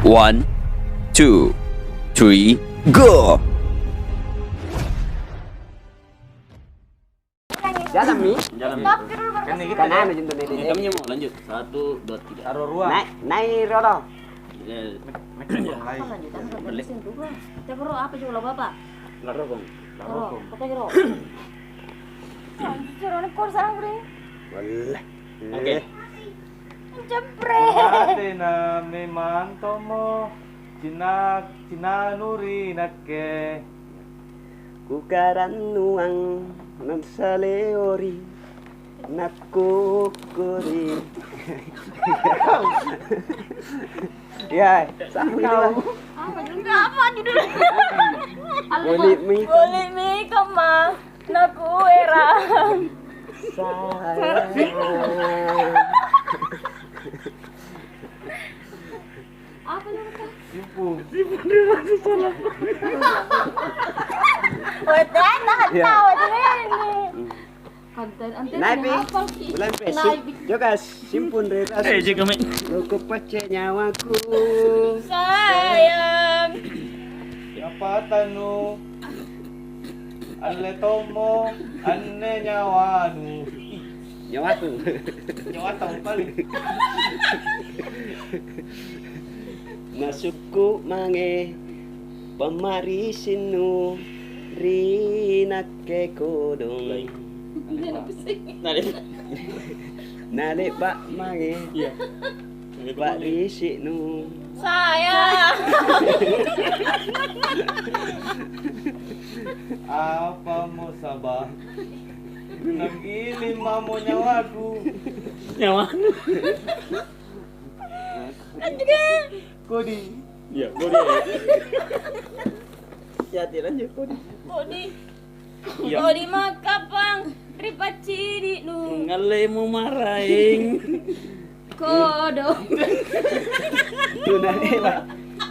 1, 2, 3, go! Jalan Mi. Jalan. Kan ini Kan anu jentu ini. Kami mau lanjut. 1, 2, 3. taruh ruang. Naik rodo. Ya, Mulai. Tegoro apa juga bapak? larokong. Tegoro, tegoro. Anjir, ini kor sarang bre. Wallah. Oke. Jepre. Ate na memang tomo Cina nuri nakke. Kukaran nuang nan saleori nakukuri. Ya, sama kau. Apa juga apa judul? Boleh mi. Boleh mi kama naku erang. Apa juga? Simpu. Wah, tahan tawa juga ini. Konten anten Naipi. Bulan pesip. Jokas simpun retas. Jika kami. Loko pace nyawaku. Sayang. Siapa tanu? Alle tomo anne nyawanu. Nyawaku. Nyawa tahu kali. Masukku mange pemari sinu rinake kodong. Nale pak mange. Iya. Pak risik nu. Sayang. Apa mau sabah? Nagili mamo nyawaku. Nyaman. Kodi. Iya, boleh. Ya lanjut kodi. Kodi. Iya. Kodi makapang ripaciri nu. Ngalemu maraing. Kodong. Tuna pak.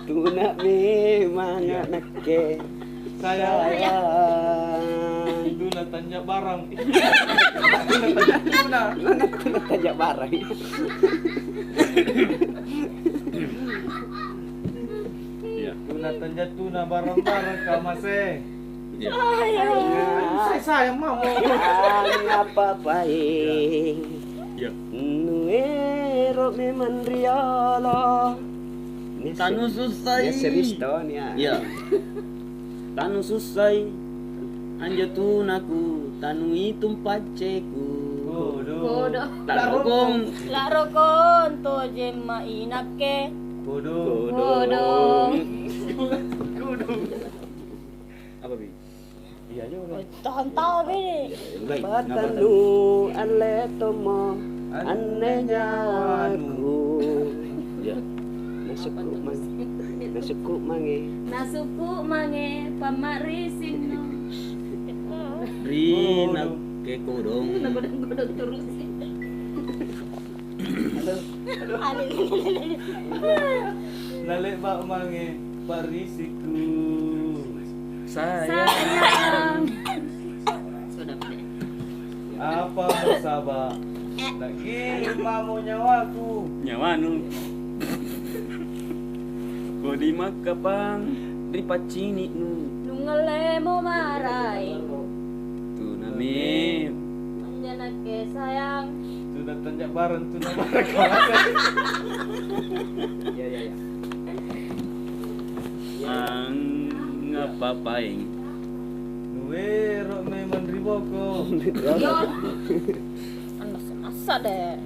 Tuna memang anake. Sayang. Duna tanya barang. Duna. Tuna tajak barang. Iya. Tuna tanya tuna barang-barang kamase. Iya. Saya sayang mamo. Apa baik. Iya. Nuero memang riolo. Tanu susai. Ya serius ton ya. Iya. Tanu susai. Anjatunaku, tanu itum paceku. Kodong. Larokong. Larokon to jemma inake. Bodoh. Kodong. Apa bi? Iya juga. Tahan tawa be. Patanu aletomo anne nyawaku. Iya. Nasukku mange. Nasuku mange pamarisin no. Rina ke kodong. Kodong terus. Lale bak mange parisiku. Sayang. Sudah be. Apa mau sabah? Nagili mamo nyawaku. Nyawanu. Kodi makapang ripacini nu. Nungale mo maray. Tunami. Anjanake sayang. Tuna tanya barang tuna barang kamase. Ya. Ang ngapapaing. Nuero memang riboko. Yo. Anak semasa deh.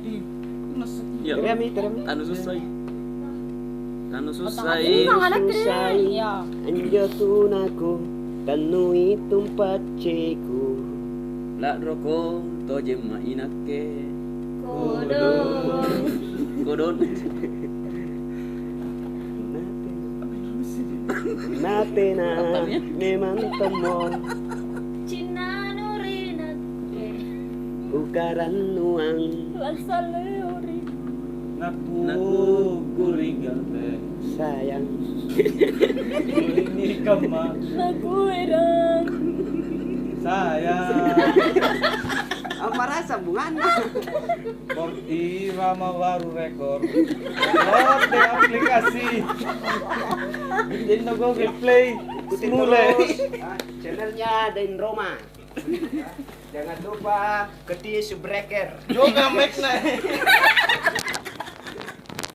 Iya. Terami. Tanu susai. Tanu Susai. susai. Anak Susai. ya. Anjatunaku tanu itum paceku. La roko toje ma inake. Kodong. Kodon. Natena Apanya? memang temo Cina nurinak. ukaran nuang Lasaleori. Naku kurigal teh. sayang. Ini kama Naku erang. sayang. Apa rasa bungana? Kok irama baru rekor. Download deh aplikasi. Jadi no Google Play. Ikutin Mulai. terus channelnya Dan Roma. Jangan lupa ketik Breaker. Juga make na.